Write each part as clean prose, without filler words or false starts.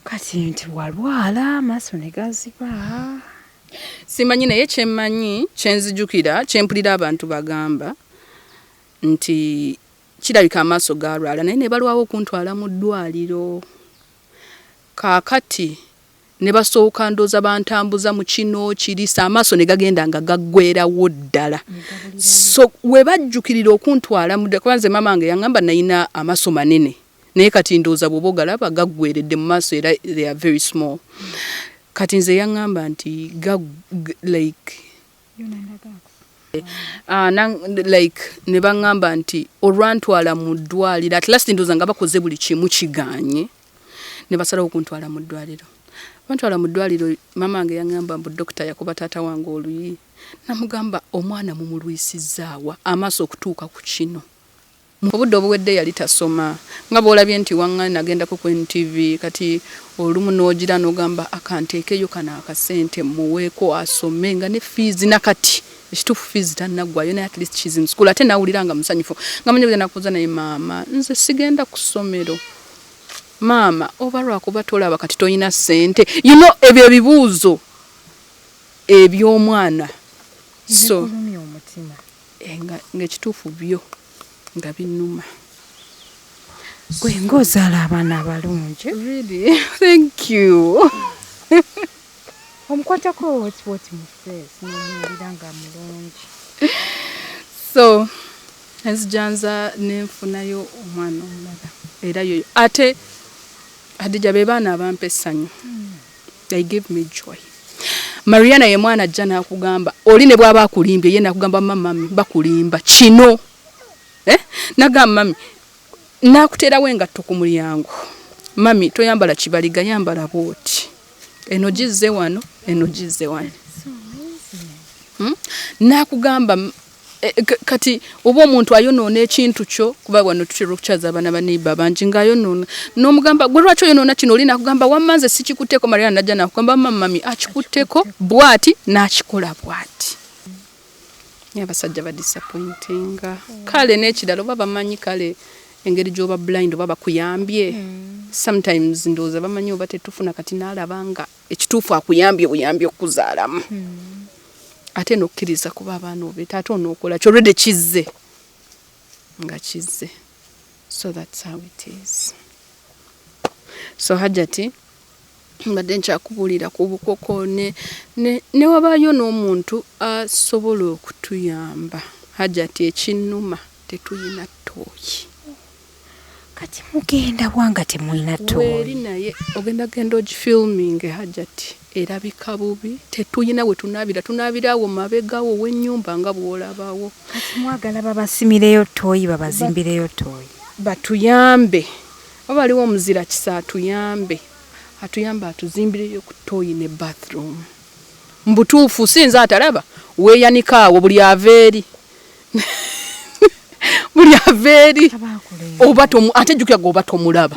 Kati nti walwala amaaso ne gaziba. Simanyi naye kyemmanyi kyenzijukira kyempulira abantu bagamba nti kirabika amaaso galwala naye ne balwawo okuntwala mu ddwaliro. Kaakati ne basooka ndooza bantambuza mu kino kirisa amaaso ne gagenda nga gaggwerawo ddala. So we bajjukirira okuntwala mu kubanze mama wange yaŋŋamba nayina amaaso manene naye kati ndooza bw'oba ogalaba gaggweredde mu maaso era they are very small. Kati nze yaŋŋamba nti ne baŋŋamba nti olwantwala mu ddwaliro at last ndooza nga bakoze buli kimu kiganye ne basalawo okuntwala mu ddwaliro. Bantwala mu ddwaliro mama wange yaŋŋamba mbu dokita yakuba taata wange oluyi namugamba omwana mumulwisizaawa amaaso okutuuka ku kino. Obudde obuwedde yali tasoma nga bw'olabye nti waŋŋani nagendako ku NTV kati olumu n'ogira n'ogamba akanteekeyo kano akasente muweeko asome nga ne fees nakati ekituufu fees tannaggwayo naye at least she's in school ate nawulira nga musanyufu nga manye bwe nakuza naye maama nze sigenda ku ssomero. Maama oba lwakuba tolaba kati toyina ssente ebyo ebibuuzo eby'omwana so ng'ekituufu byo nga binnuma. Gwe ng'ozaala abaana abalungi. Really? Thank you. Omukwatako woti mu face n'omuwulira nga mulungi. So nzijanza nenfunayo omwana omulala era yoyo ate Hadija be baana abampa essanyu. They give me joy. Mariana ye mwana ajja n'akugamba oli ne bw'aba akulimbye ye n'akugamba mami bakulimba kino. Nagamba mami nakuteerawo engatto ku mulyango. Mami toyambala kibaliga yambala bwoti. Eno gizze wano eno gizze wano. Nakugamba kati oba omuntu ayonoona ekintu kyo kuba wano tutera okukyaza abaana baneiba bangi ng'ayonoona n'omugamba gwe lwaki oyonoona kino oli nakugamba wamma nze sikikutteko Mariana najja nakugamba mami akikutteko bwati n'akikola bwati. Abasajja ba disappointinga kale n'ekirala oba bamanyi kale engeri gy'oba blind oba bakuyambye sometimes ndowooza bamanyi oba tetufuna kati n'alaba nga ekituufu akuyambye buyambye okuzaalamu. Ate n'okkiriza kuba abaana obeeta ate onookola kyolwedde kizze nga kizze. So that's how it is. So Hajati mbadde nkyakubuulira ku bukoko ne wabaayo n'omuntu asobola okutuyamba. Hajati ekinnuma tetuyina ttooyi. Kati mugenda wanga temulina ttooyi. Weeri naye ogenda ogifilming Hajati erabika bubi tetuyina we tunaabira awo mabegawo w'ennyumba nga bw'olabawo. Kati mwagala babasimireyo ttooyi babazimbireyo ttooyi. Batuyambe oba waliwo omuzira kisa atuyambe atuzimbireyo ku ttooyi ne bathroom. Mbutuufu sinza atalaba weeyanika awo buli aveeri oba atejjukira gwe oba tomulaba.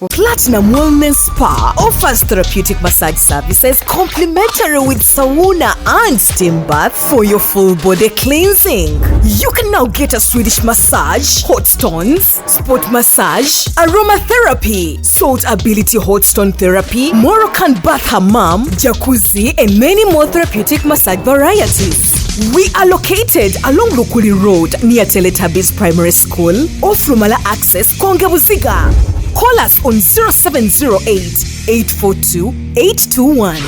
Platinum Wellness Spa offers therapeutic massage services complimentary with sauna and steam bath for your full body cleansing. You can now get a Swedish massage, hot stones, sport massage, aromatherapy, salt ability hot stone therapy, Moroccan bath hammam, jacuzzi, and many more therapeutic massage varieties. We are located along Lukuli Road near Teletubbies Primary School, off Rumala Access, Kongebuziga. Call us on 0708-842-821.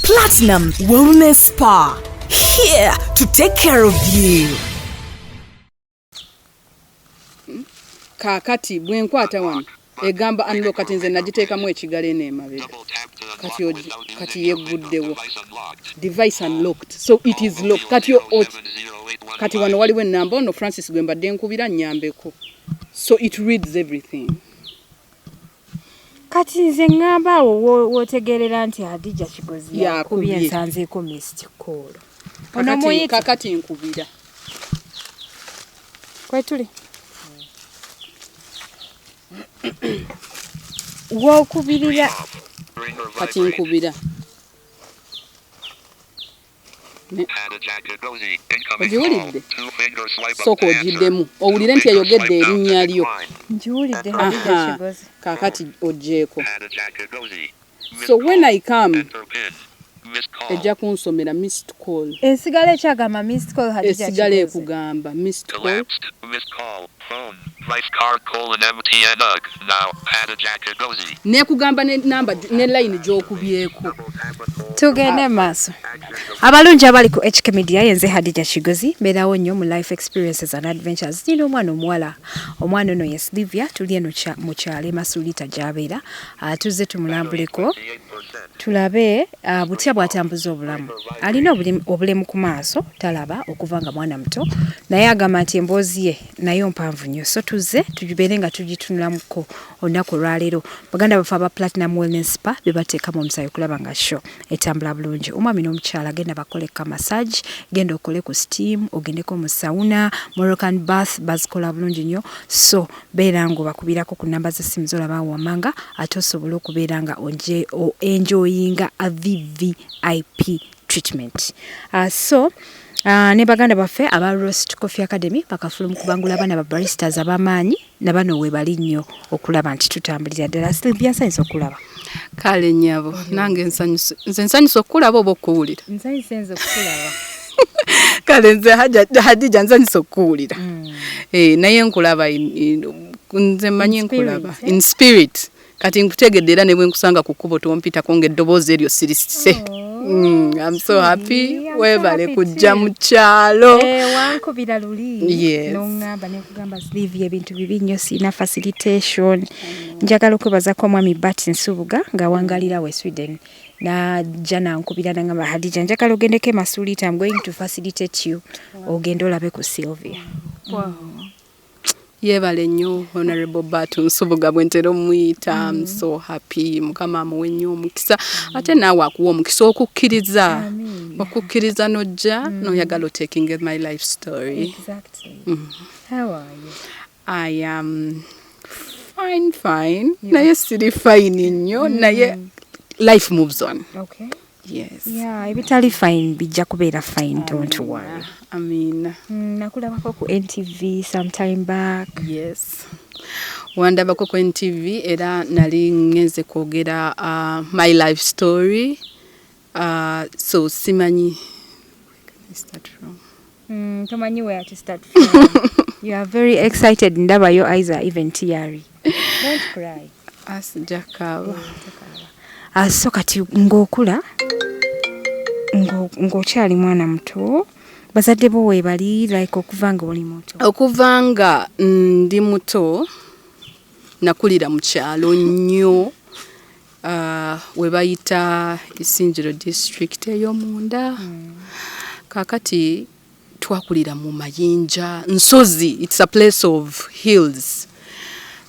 Platinum Wellness Spa, here to take care of you. Kaakati bwenkwata wano egamba unlock kati nze nagiteekamu ekigale n'emabega kati yegguddewo device unlocked so it is locked kati wano waliwo ennamba ono Francis gwe mbadde nkubira nnyambeko so it reads everything. Kati nze ngamba awo wotegerera nti Hadija Kigozi yakubye nsanzeeko missed call. Kakati nkubira. Kwetuli. Wokubirira kati nkubira. ogiwulidde sooka ogiddemu owulire nti eyogedde erinnya lyo ngiwulidde Hadija Kigozi kaakati oggyeko so when I come ejja kunsomera missed call esigala ekyagamba missed call Hadija Kigozi esigala ekugamba missed call nekugamba ne namba ne line gy'okubyeko tugende maaso abalungi abali ku HK Media yenze Hadija Kigozi mbeerawo nnyo mu life experiences and adventures nina omwana omuwala omwana ono ye Silvia tuli eno mu kyalo Masulita gy'abeera tuzze tumulambuleko tulabe butya bw'atambuza obulamu alina obulemu ku maaso talaba okuva nga mwana muto naye agamba nti emboozi ye nayo mpanvu nnyo so tuzze tugibeere nga tugitunulamuko olunaku olwaleero baganda bafe aba Platinum Wellness Spa be bateekamu omusaayi okulaba nga show etambula bulungi omwami n'omukyala genda bakoleka massage genda okole ku steam ogendeko mu sauna Moroccan bath bazikola bulungi nnyo so beera nga bakubirako ku namba z'essimu z'olaba wammanga ate osobola okubeera nga enjoyinga a VVIP treatment ne baganda baffe aba Roast Coffee Academy bakafuluma kubangula abaana ba baristas abamaanyi na bano we bali nnyo okulaba nti tutambulira ddala Silvia nsanyusa okulaba kale nnyabo nange nsanyusa okulaba oba okuwulira nsanyusa okulaba kale nze Hadija nsanyusa okuwulira naye nkulaba nze mmanyi nkulaba in spirit kati nkutegedde era ne bwe nkusanga ku kkubo tompitako ng'eddoboozi eryo sirisise I'm so happy webale kujja mu kyalo wankubira luli n'oŋŋamba ne kugamba Silvia ebintu bibi nnyo sina facilitation njagala okwebazako omwami Bat Nsubuga ng'awangalira we Sweden najja nankubira nangamba Hadija njagala ogendeko e Masulita I'm going to facilitate you ogende olabe ku Silvia yebale nnyo Honorable Bat Nsubuga bwentera omuyita I'm so happy mukama amuwe nnyo omukisa ate naawe akuwa omukisa okukkiriza nojja noyagala taking my life story. Exactly. How are you? I am fine. Naye siri fine nnyo naye life moves on. Okay. Yes. Yeah, ebitali fine bijja kubeera fine, don't worry. I mean, nakulabako ku NTV sometime back. Yes. Wandabako ku NTV era nali ngenze kwogera my life story. So simanyi where can I start from? Tomanyi where to start from. You are very excited ndaba your eyes are even teary. Don't cry. Asjakaba. So kati ng'okula ng'okyali mwana muto bazadde bo weebali like okuvanga oli muto okuvanga ndi muto nakulira mu kyalo nnyo we bayita Isinjiro district ey'omunda kakati twakulira mu mayinja nsozi it's a place of hills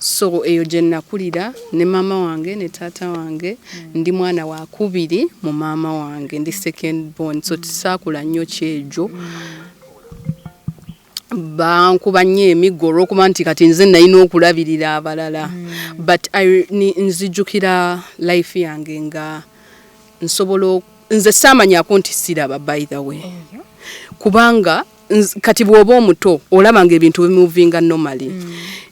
so eyo gye nakulira ne mama wange ne taata wange ndi mwana wa kubiri mu mama wange ndi second born so tisaakula nnyo kyejo bankuba nnyo emigoro kuba nti kati nze nalina okulabirira abalala but nzijjukira life yange nga nsobola nze saamanyako nti siraba by the way kubanga kati bw'oba omuto olabanga ebintu bimuvinga normally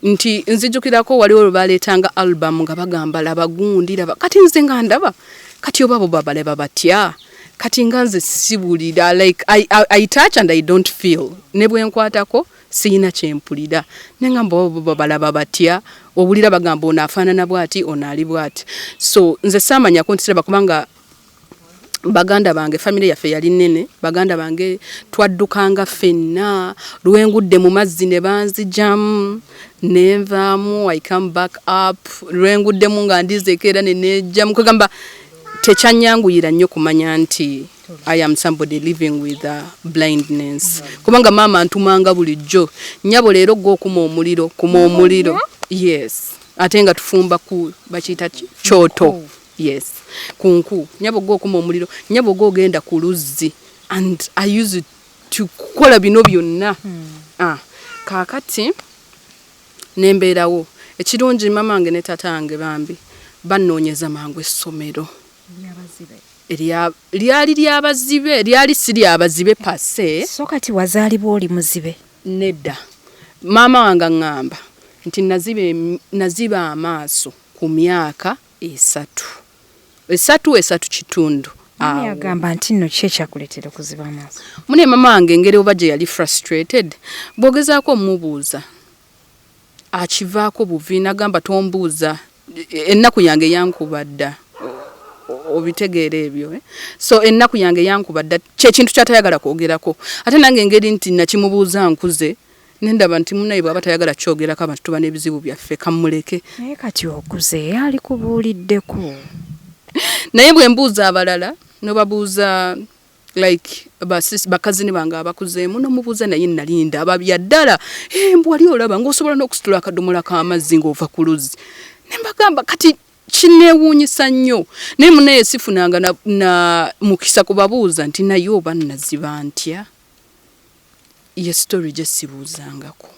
nti nzijukirako waliwo baleetanga album nga bagamba laba gundi laba kati nze nga ndaba kati oba bo babaleba batya kati nga nze sibulira like I touch and I don't feel ne bwe nkwatako siyina kyempulira nengamba bo babalaba batya obulira bagamba onaafaanana bwati onaali bwati so nze saamanyako nti siraba kubanga baganda bange family yaffe yali nene baganda bange twaddukanga ffenna lwengudde mu mazzi ne banzijamu nevaamu I come back up lwenguddemu nga ndizeekera nenejjamu kugamba tekyanyanguyira nnyo kumanya nti I am somebody living with blindness kubanga maama antumanga bulijjo nnyabo leero gw'okuma omuliro yes ate nga tufumba ku bakiyita kyoto yes kunku nyabo gw'okuma omuliro nyabo gw'ogenda ku luzzi and I used to kukola bino byonna kaakati nembeerawo ekirungi mama wange ne taata wange bambi bannoonyeza mangu essomero lyali lyabazibe lyali si lyabazibe pase. So kati wazaalibwa oli muzibe? Nedda. Maama wange ngamba nti naziba amaaso ku myaka 3 kitundu. Yagamba nti nno kye kyakuleetera okuziba amaaso? Mune mama wange engeri oba gye yali frustrated bw'ogezaako omubuuza akivaako buvi nagamba tombuuza ennaku yange yankubadda obitegeera ebyo so ennaku yange yankubadda kyekintu kyatayagala kwogerako ate nange engeri nti nakimubuuza nkuze nendaba nti munaye bw'aba tayagala kyogerako abantu tuba n'ebizibu byaffe kamuleke. Naye kati okuze ali kubuuliddeko. Naye bwe mbuuza abalala nobabuuza like bakazini bange abakuzeemu nomubuuza naye nalinda ababya ddala mbw ali olaba ng'osobola n'okusitula akadomola k'amazzi ng'ova ku luzzi nembagamba kati kineewuunyisa nnyo naye munaye sifunanga na mukisa kubabuuza nti naye oba naziba ntya ye story gye sibuuzangako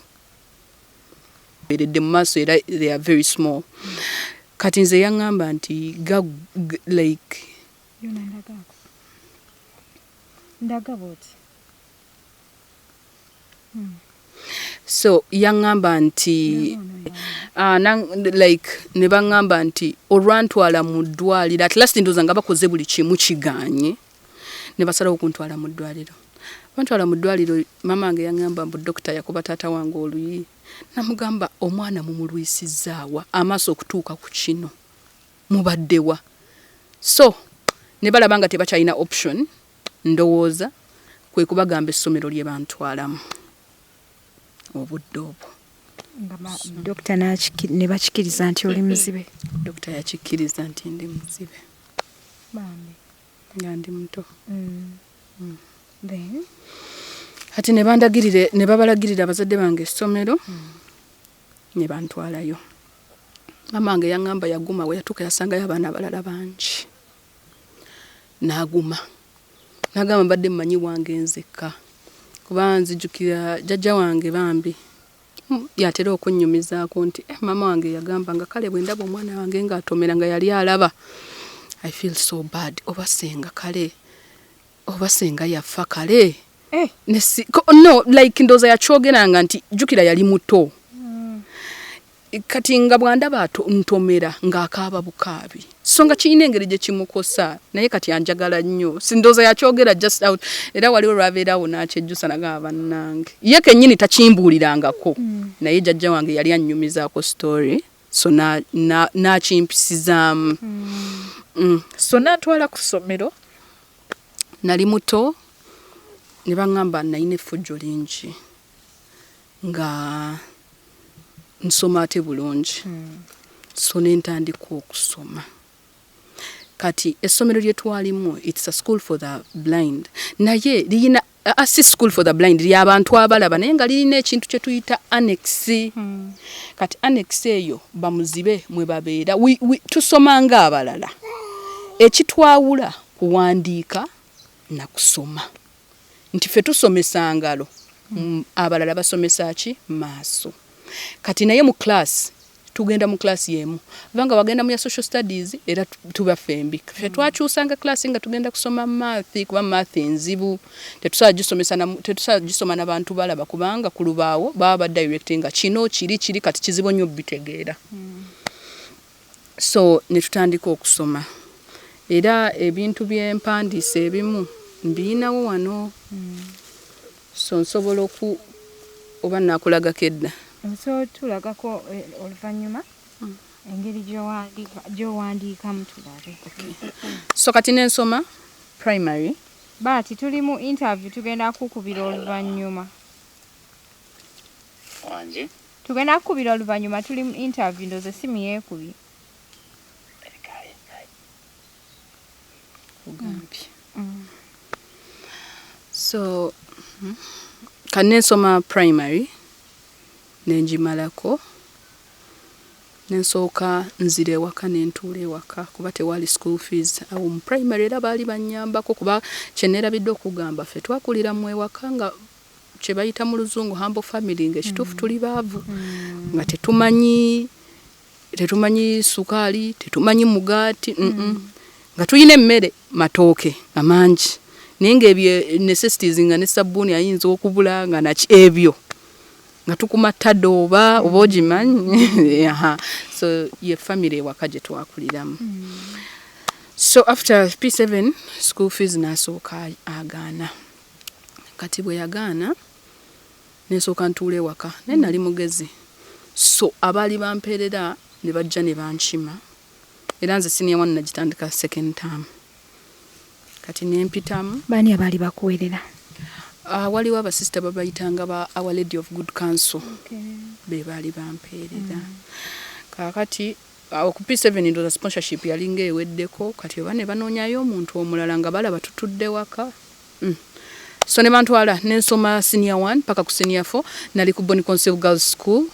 beredde mu maaso era they are very small. Kati nze yaŋŋamba nti like so yaŋŋamba nti like ne baŋŋamba nti olwantwala mu ddwaliro at last ndooza nga bakoze buli kimu kiganye ne basalawo okuntwala mu ddwaliro. Bantwala mu ddwaliro mama wange yaŋŋamba mbu dokita yakuba taata wange oluyi namugamba omwana mumulwisizaawa amaaso okutuuka ku kino mubaddewa so ne balaba nga tebakyalina option ndowooza kwe kubagamba essomero lye bantwalamu obudde obwo. Dokita ne bakikiriza nti oli muzibe? Dokita yakikkiriza nti ndi muzibe nga ndi muto. Kati ne babalagirira abazadde bange essomero ne bantwalayo. Mama wange yaŋŋamba yaguma we yatuuka yasangayo abaana abalala bangi n'aguma n'agamba mbadde mmanyi wange nzekka kuba nzijjukira jjajja wange bambi yatera okunnyumizaako nti mama wange yagamba nga kale bwe ndaba omwana wange ng'atomera nga yali alaba I feel so bad oba senga kale oba senga yafa kale no like ndooza yakyogeranga nti jjukira yali muto kati nga bwandaba ntomera ng'akaaba bukaabi so nga kirina engeri gye kimukosa naye kati anjagala nnyo sindooza yakyogera just out era waliwo lwabeerawo n'akyejjusa nagamba bannange ye kennyini takimbuulirangako naye jjajja wange yali annyumizaako story so n'akimpisizaamu so n'atwala ku ssomero. Nali muto ne baŋŋamba nalina effujjo lingi nga nsoma ate bulungi so ne ntandika okusoma. Kati essomero lye twalimu it's a school for the blind naye liyina si school for the blind ly'abantu abalaba naye nga lirina ekintu kye tuyita annex. Kati annex eyo bamuzibe mwe babeera tusoma ng'abalala ekitwawula kuwandiika na kusoma nti ffe tusomesa ngalo abalala basomesa ki maaso. Kati naye mu class tugenda mu class yemu vanga wagenda mu ya social studies era tuba fembi ffe twakyusanga class nga tugenda kusoma math kuba math nzibu tetusala gisoma n'abantu balaba kubanga ku lubaawo baba directing kino kiri kati kizibu nnyo bitegeera. So ne tutandika okusoma era ebintu by'empandiisa ebimu mbinawo wano so nsobola oba nakulagako edda so tulagako oluvannyuma engeri gy'owandiikamu tulabe. So kati nensoma primary baati tuli mu interview tugenda kukubira oluvannyuma wanje tugenda kukubira oluvannyuma tuli mu interview ndoze simu yeekubi ugambye. So kanensoma primary nenjimalako nensooka nzira ewaka nentuula ewaka kuba tewali school fees awo mu primary era baali bannyambako kuba kyeneerabidde okugamba ffe twakulira mu ewaka nga kye bayita mu luzungu humble family ng'ekituufu tuli baavu nga tetumanyi sukaali tetumanyi mugaati nga tuyina emmere matooke amangi naye ng'ebyo necessities nga ne sabbuuni ayinza okubula nga naki ebyo nga tukumata oba ogimanyi so ye family ewaka gye twakuliramu. So after P7 school fees nasooka agaana. Kati bwe yagaana nesooka ntuule ewaka naye nali mugezi, so abaali bampeerera ne bajja ne bankima era nze senior one nagitandika second term. Kati nempitamu. Baani abaali bakuweerera? Waliwo abasista babayitanga ba Our Lady of Good Counsel. Be baali bampeerera. Kakati ku P7 ndoza sponsorship yalinga eweddeko, kati oba ne banoonyayo omuntu omulala nga balaba tutudde waka. So ne bantwala nensoma senior 1 paka ku senior 4 nali ku Bonny Concept Girls School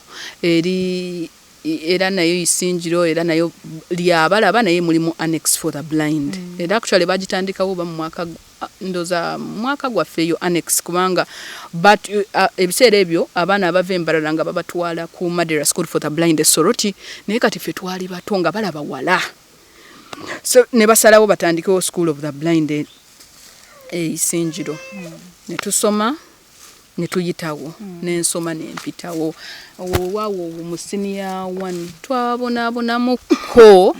era nayo isinjiro era nayo lyabalaba naye mulimu annex for the blind. Era actually bagitandikawo ba mu mwaka ndoza mwaka gwaffe eyo annex kubanga but ebiseera ebyo abaana abava embalala nga babatwala ku Madera School for the Blind Soroti naye kati ffe twali bato nga balaba wala, so ne basalawo batandikewo School of the Blind isinjiro. Ne tusoma ne tuyitawo nensoma nempitawo waawo mu senior 1 twabonabonamuko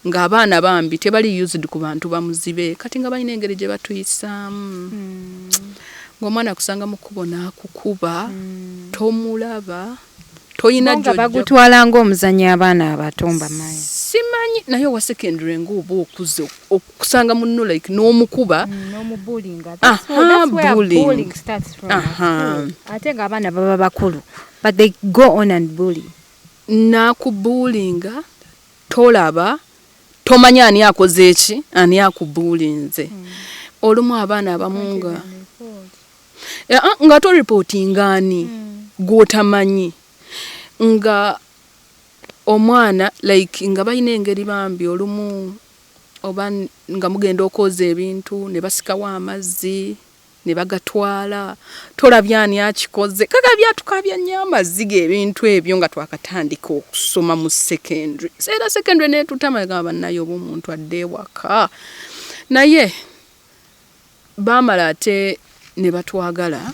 ng'abaana bambi tebali used ku bantu bamuzibe kati nga balina engeri gye batuyisaamu. Ng'omwana kusanga mu kkubo n'akukuba tomulaba toyina jjojja bagutwala ng'omuzannyo abaana abato mbamanyi simanyi naye wa secondary ng'oba okuze okusanga munno like n'omukuba n'omubulinga. That's where bullying starts from. Ate ng'abaana baba bakulu but they go on and bully. N'akubulinga tolaba tomanya ani akoze eki ani akubulinze. Olumu abaana abamu nga to reporting ani gwotamanyi nga omwana like nga balina engeri bambi olumu oba nga mugenda okwoza ebintu ne basikawo amazzi ne bagatwala tolabya ani akikoze kakabyatukabya nnyo amazzi g'ebintu ebyo nga twakatandika okusoma mu secondary. Seera secondary ne tutamaga bannayo omuntu adde ewaka naye baamala ate ne batwagala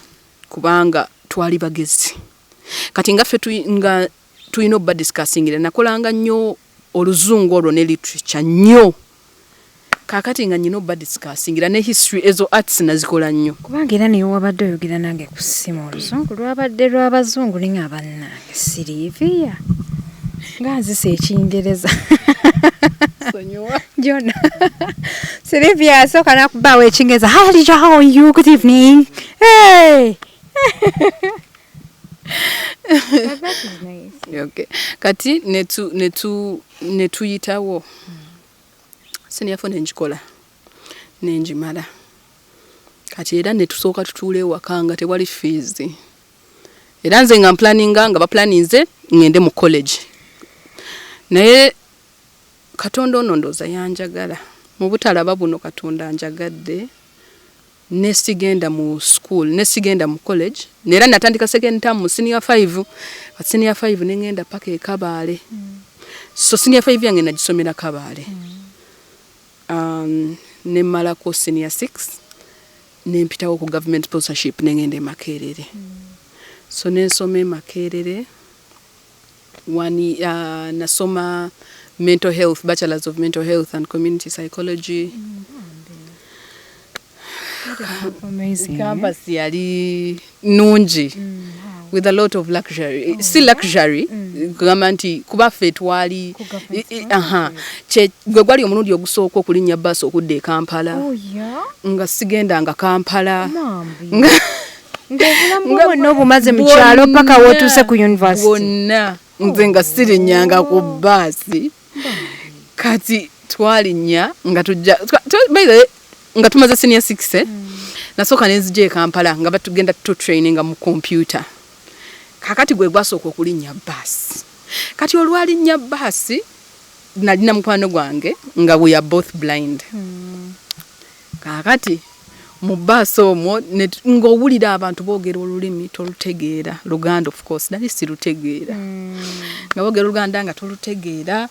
kubanga twali bagezi. Kati nga ffe nga tulina obba discussingira nakolanga nnyo oluzungu olwo ne literature nnyo. Kakati nga nyina obba discussingira ne history ezo arts nazikola nnyo. Kubanga era niyo wabadde oyogera nange ku ssimu oluzungu lwabadde lw'abazungu ni nga bannange Silvia nga nzisa Ekingereza. Sonyiwa. Jona. Silvia asooka nakubaawo Ekingereza. How are you? Good evening. Hey! That is nice. Okay. Kati netuyitawo. Senior 4 nenjikola. Nenjimala. Kati era netusooka tutuule ewaka nga tewali fees. Era nze nga planninga nga baplaninze ngende mu college. Naye Katonda ono ndooza yanjagala. Mu butalaba buno Katonda anjagadde. Nesigenda mu school, nesigenda mu college. Nera natandika second term mu senior 5. At senior 5 nengenda paka e Kabaale. So senior 5 yange nagisomera Kabaale. Ne malako senior 6. Nempitawo ku government sponsorship nengende Makerere. So nensome Makerere. Wani nasoma mental health, bachelors of mental health and community psychology. Amazing. Campus yali nungi. With a lot of luxury. Still luxury. Gamanti kuba ffe twali gwe gwali omulundi ogusooka okulinnya bbaasi okudda e Kampala. Nga sigenda nga Kampala. Ng'obulamu obumaze mu kyalo paka w'otuuse ku university. Bwonna nze nga sirinnyanga ku bbaasi. Kati twalinnya nga tujja nga tumaze senior 6 nasooka nenzija e Kampala nga batugenda to training mu computer. Kakati gwe gwasooka okulinnya bbaasi. Kati olwalinnya bbaasi nalina mukwano gwange nga we are both blind. Kakati mu bbaasi omwo ng'owulira abantu boogera olulimi tolutegeera. Luganda of course nali sirutegeera. Nga boogera Oluganda nga tolutegeera.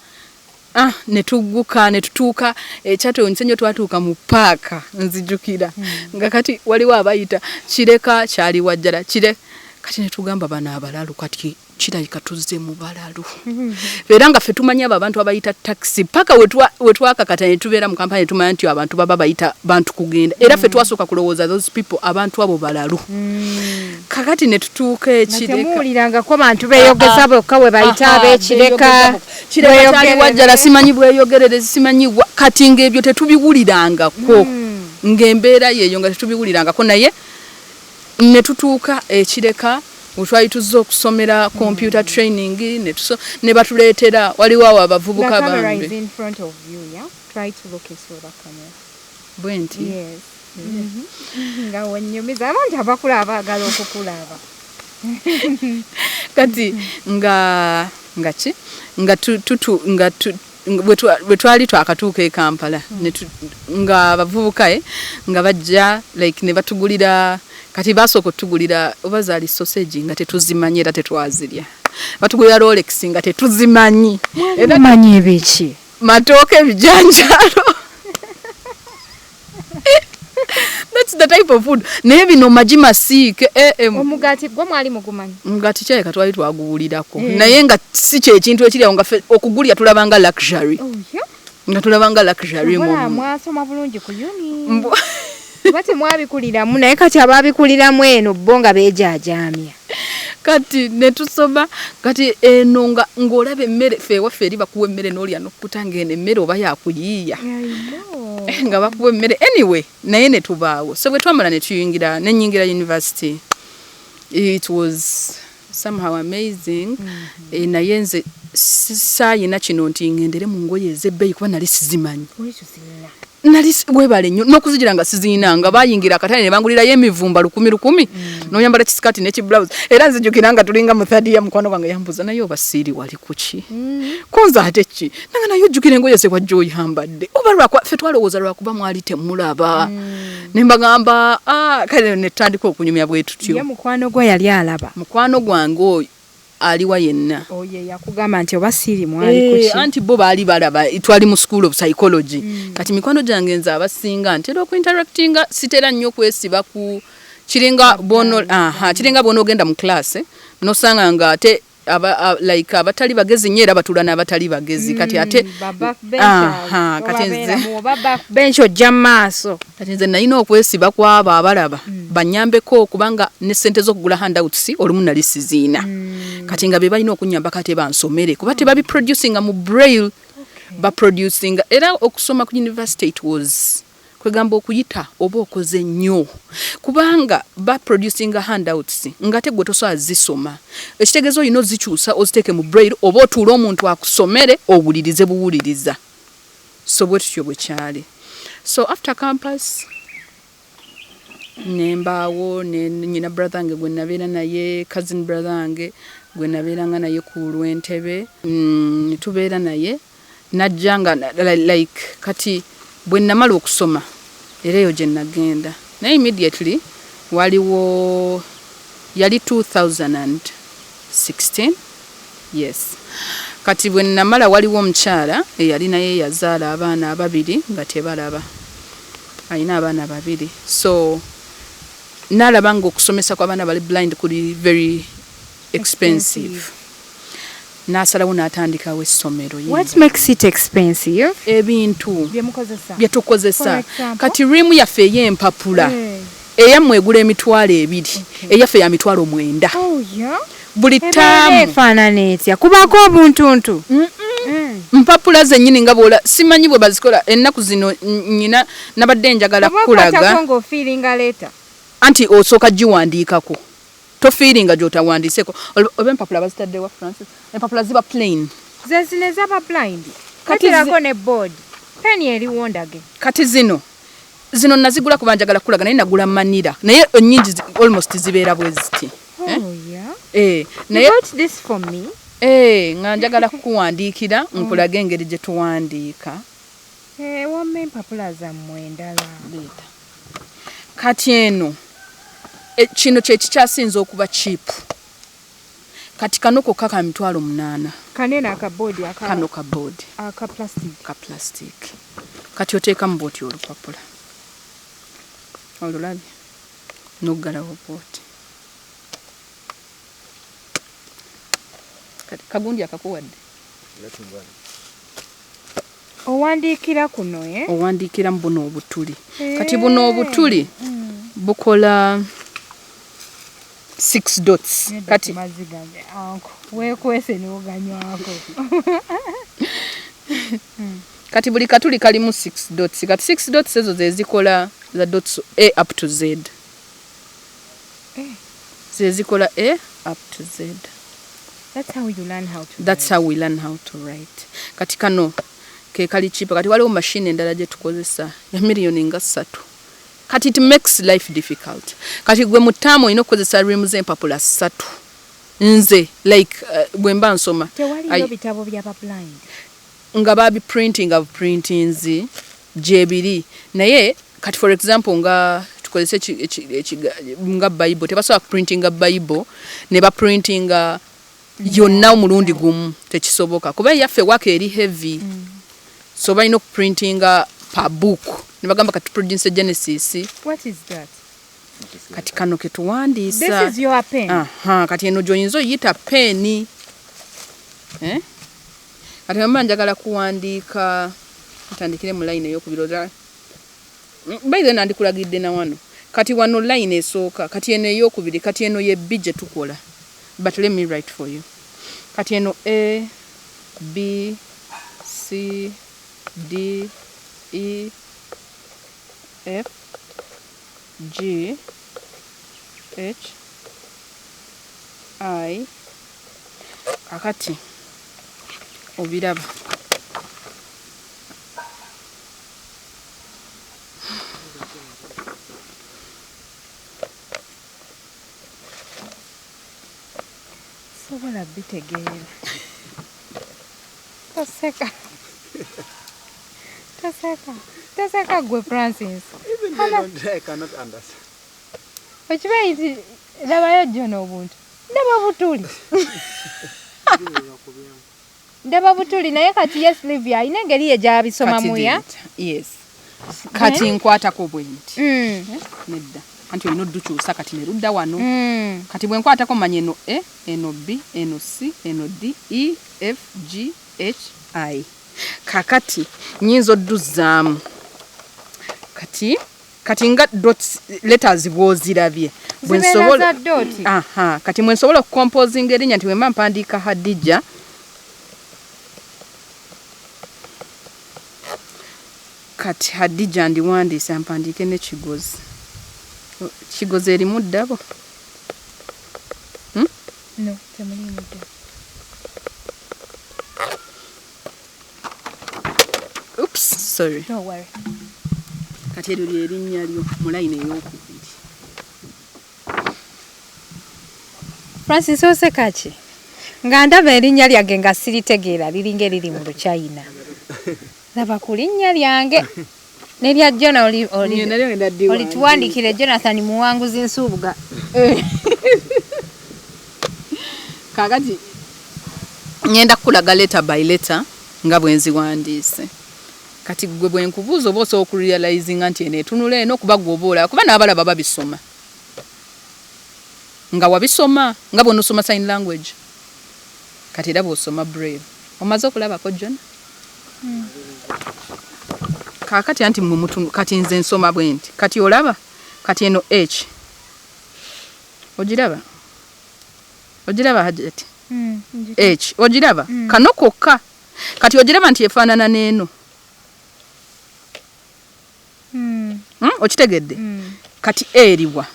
netugguka netutuuka ekyato nsenyo twatuuka mu paaka nzijukira nga kati waliwo abayita kireka kyali wajjala kati netugamba bano abalalu kati kirayika tuzze mu balalu era nga ffe tumanya abo abantu abayita taxi paka wetwakakata netubeera mu kampani tumanya nti abantu baba bayita bantu kugenda era ffe twasooka kulowooza those people abantu abo balalu kakati netutuuka ekiremuwulirangako bantu beeyogeza bokka bwe bayita ab'ekireka kyali wajjala simanyi bweyogerere simanyi kati ng'ebyo tetubiwulirangako ng'embeera yeeyo nga tetubiwulirangako naye netutuuka ekireka utwali tuzze okusomera computer training ne batuleetera waliwo awo abavubuka bambi bwenti nga wonyumiza abantu abakulaba agala okukulaba kati bwe twali twakatuuka e Kampala nga abavubuka nga bajja like ne batugulira kati basooka otugulira oba zaali sausage nga tetuzimanyi era tetwazirya batugulira Rolex nga tetuzimanyi era manyi ebiki matooke ebijanjalo that's the type of food naye bino magi masiike omugati gwo mwali mugumanyi omugati kyayeka twali twaguwulirako naye nga si kyekintu ekiriawo nga okugulya tulabanga luxury nga tulabanga luxury mwasoma bulungi ku uni bati mwabikuliramu naye kati ababikuliramu eno bo nga beejaajamya kati netusoma kati eno ng'olaba emmere ffe ewaffe eri bakuwa emmere n'olya n'okkuta ng'eno emmere oba yakuyiiya nga bakuwa emmere anyway naye ne tubaawo so bwe twamala ne nyingira university it was somehow amazing naye nze saayina kino nti ngendere mu ngoye ez'ebbeeyi kuba nali sizimanyi nali webale nnyo n'okuzigira nga siziinanga bayingira akatale ne bangulirayo emivumba 1,000 n'oyambala kisikati n'ekiblouse era nzijukira nga tulinga mu third year mukwano gwange yambuza naye oba siiri wali kuki kunza ate ki nanga naye ojjukira engoye ze wajja oyambadde oba ffe twalowooza lwakuba mwali temulaba ne mbagamba kale ne tutandika okunyumya bwe tutyo ye mukwano gwe yali alaba mukwano gwange oyo aliwa yenna oye yakugamba nti oba siri mwali kuki anti bo baali balaba twali mu school of psychology kati mikwano gyange nze abasinga ntera okuinteractinga sitera nnyo kwesiba ku kiringa bono ogenda mu class nosanga nga ate like abatali bagezi nnyo era batula n'abatali bagezi kati ate kati nze bench ojja maaso kati nze nalina okwesiba kwabo abalaba banyambeko kubanga ne ssente z'okugula handouts olumu nali siziina kati nga be balina okunyamba kati bansomere kuba tebabiproducinga mu braille baproducinga era okusoma ku university it was kwegamba okuyita oba okoze nnyo kubanga baproducinga handouts nga te gwe tosobola zisoma ekitegeeza olina ozikyusa oziteeke mu braille oba otuula omuntu akusomere owulirize buwuliriza so bwe tutyo bwe kyali so after campus nembaawo nyina brother wange gwe nabeera naye cousin brother wange gwe nabeeranga naye ku Lwentebe tubeera naye najja nga like kati bwe namala okusoma era eyo gye nagenda naye immediately waliwo yali 2016 yes kati bwe namala waliwo omukyala eyali naye yazaala abaana ababiri nga tebalaba alina abaana babiri so nalaba nga okusomesa kw'abaana bali blind kuli very expensive. Nasalawo n'atandikawo essomero. What makes it expensive? Ebintu byetukozesa kati rimu yaffe ey'empapula eyammwe egula emitwalo 2 eyaffe ya mitwalo 9. Oh yeah. Buli taamu efaanana etya kubako obuntuntu mpapula zennyini nga bwola simanyi bwe bazikola ennaku zino nnyina nabadde njagala kulaga anti osooka giwandiikako tofiiringa gy'otawandiiseko oba empapula bazitaddewa Francis empapula ziba plain zezine zaba blind katirako ne board peni eriwondage kati zino nazigula kuba njagala kulaga naye nagula manira naye ennyingi almost zibeera bwe ziti. Naye you got this for me? Nga njagala kukuwandiikira nkulaga engeri gye tuwandiika. Wamma empapula zammwe endala. Kati eno kino kye kikyasinza okuba cheap. kati kano kokka ka 8,000 kanene akabodi kano ka board aka plastic kati oteeka mu booti olupapula olulabye n'oggalawo booti kati kagundi akakuwadde owandiikira kuno owandiikira mu buno obutuli kati buno obutuli bukola 6 dots kati maziganye anko wekwese n'oganywako kati buli katuli kalimu 6 dots kati 6 dots ezo zezikola za dots A up to Z zezikola A up to Z. That's how you learn how to That's write. how we learn how to write. Kati kano ke kali chipa kati waliwo machine endala gye tukozesa ya miliyoni nga 3 kati it makes life difficult kati gwe mutamo ino kukozesa rims empapula 3 nze like bwe mba nsoma tewaliyo bitabo bya blind nga babi printing of printings jebiri naye kati for example nga tukozese nga Bible tebasobola printing a Bible ne ba printing yonna omulundi gumu tekisoboka kuba yaffe waka eri heavy so balina printing per book ne bagamba kati produce Genesis. What is that? Kati kano ketuwandiisa. This is your pen. Aha, kati eno joyinzo yita peni. Kati mama njagala kuwandiika ntandikire mu line ey'okubiroza. By then andikulagidde na wano. Kati wano line esooka, kati eno ey'okubiri, kati eno ye B gye tukola. But let me write for you. Kati eno A, B, C, D, E, F, G, H, I, kakati obiraba sobola bitegeera taseka gwe Francis. Even they don't, I cannot understand. Okimanyi labayo John obuntu ndaba butuli ndaba butuli naye kati yes Silvia ayina engeri ye gy'abisomamu ya. Yes. Kati nkwatako bwenti. Nedda. Anti olina oddukyusa kati ne ludda wano. Kati bwe nkwatako manya eno A, eno B, eno C, eno D, E, F, G, H, I. Kakati nyinza odduzaamu. Kati nga dots letters bw'ozirabye. Zibeera doti. Aha, kati mwe nsobola okucomposing erinnya nti wemba mpandiika Hadija. Kati Hadija ndiwandiisa mpandiike ne Kigozi. Kigozi erimu ddabo? No, temulimu ddabo. Oops, sorry. Don't worry. Kati eryo lyerinnya lyo mu line ey'okubiri. Francis osekaki nga ndaba erinnya lyange nga siritegeera liringa eriri mu Luchina. Laba ku linnya lyange nerya John oli tuwandikire Jonathan Muwanguzi Nsubuga. Kakati ngenda kulaga letter by letter nga bwenziwandiise. Kati gwe bwenkubuuza oba osobola okurealizinga nti eno etunula eno kuba gwobola kuba n'abalaba babisoma nga wabisoma nga bw'onosoma sign language kati era bw'osoma braille omaze okulabako John. Kakati anti mwe mutu kati nze nsoma bwenti kati olaba kati eno H ogiraba hajati H ogiraba kano kokka kati ogiraba nti efaanana n'eno. Okitegedde kati eriwa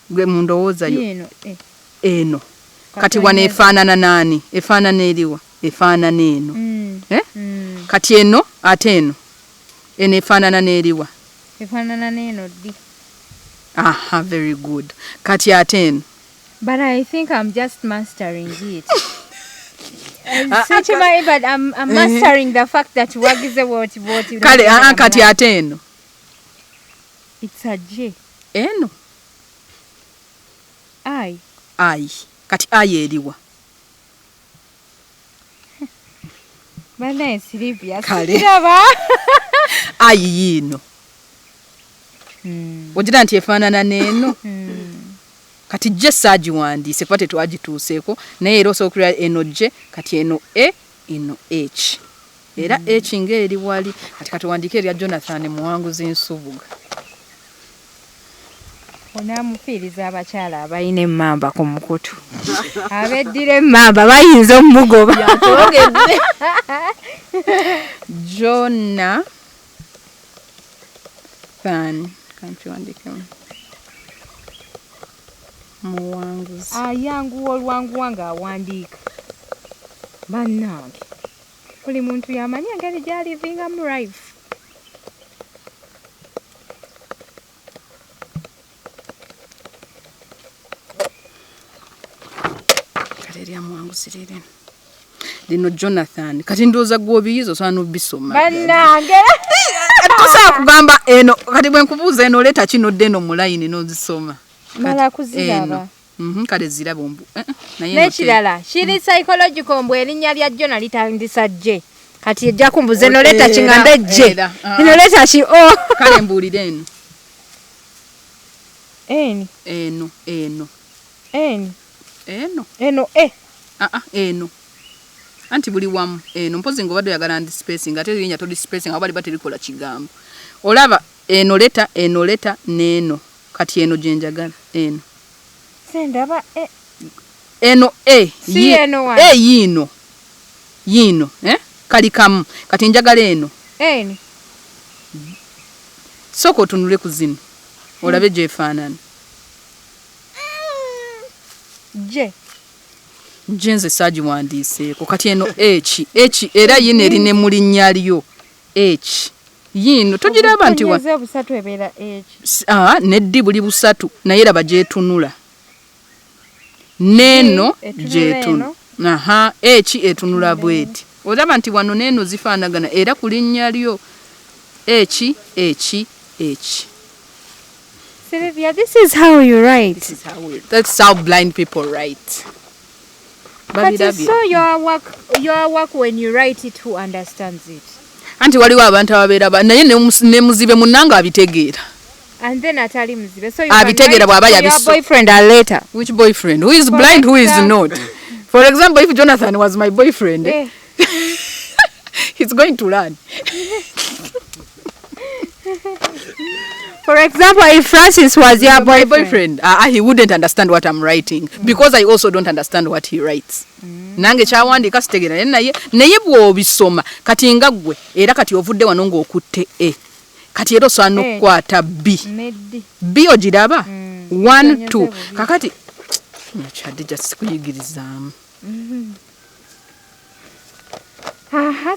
gwe mundowooza yo eno kati wana efaanana nani efaanana eriwa efaanana eno kati eno ate eno efaanana n'eriwa Efaanana n'eno ddi. Aha, very good. Kati ate eno. But I think I'm just mastering it. But I'm mastering the fact that wagize what you kale kati ate eno. It's a J. Eno. I. kati ayi eriwa bana Silvia siraba ayi yino ogira nti efaanana n'eno kati je saagiwandiise kuba tetwagituuseeko naye era osobola eno je kati eno eno h era h ng'eri wali kati katuwandiike erya Jonathan Muwanguzi Nsubuga onaamufiiriza abakyala abalina emmamba ku mukutu abeddira emmamba bayinza omugoba yatwogedde Jonathan kankiwandikemu Muwanguzi ayanguwa olwanguwa ng'awandiika bannange buli muntu yamanyi engeri gy'alivingamu life kalelya Muwanguzi lino Jonathan kati ndowooza gw'obiyiza osobola n'obisoma bannange tosobola kugamba eno kati bwe nkubuuza eno leeta kinodde eno mu layini n'ozisoma mala kuziraba kale ziraba ombu n'ekirala kiri psychological mbu erinnya lya Jona litandisa J kati ejja kumbuza eno leeta kingambe J eno leeta ki o kale mbuulira eno eni eno eni eno eno eno anti buli wamu eno mpozi ng'obadde oyagala ndi spacing ate erinnya todi spacing aba liba terikola kigambo olaba eno leta n'eno kati eno gye njagala eno sendaba eno si eno yino kali kamu kati njagala eno eni sooka otunule ku zino olabe gyefaanana je nze saagiwandiiseeko kati eno h era yino erine mu linnya lyo h yino togiraba nti neddi buli busatu naye raba gyetunula neno gyetunula h etunula bweti olaba nti wano neno zifaanagana era ku linnya lyo h. Silvia, this is how you write. That's how blind people write. But so your work when you write it, who understands it? Anti waliwo abantu ababeera naye ne muzibe munnanga abitegeera. And then atali muzibe. So you abitegeera bw'aba your boyfriend later. Which boyfriend? Who is blind, who is not? For example, if Jonathan was my boyfriend, he's going to learn. For example, if Francis was your boyfriend, he wouldn't understand what I'm writing because I also don't understand what he writes. Nange kyawandika sitegera naye bw'obisoma kati nga gwe era kati ovudde wano ng'okutte kati era osobola n'okukwata b ogiraba 1 2 kakati kyadde just kuyigirizaamu.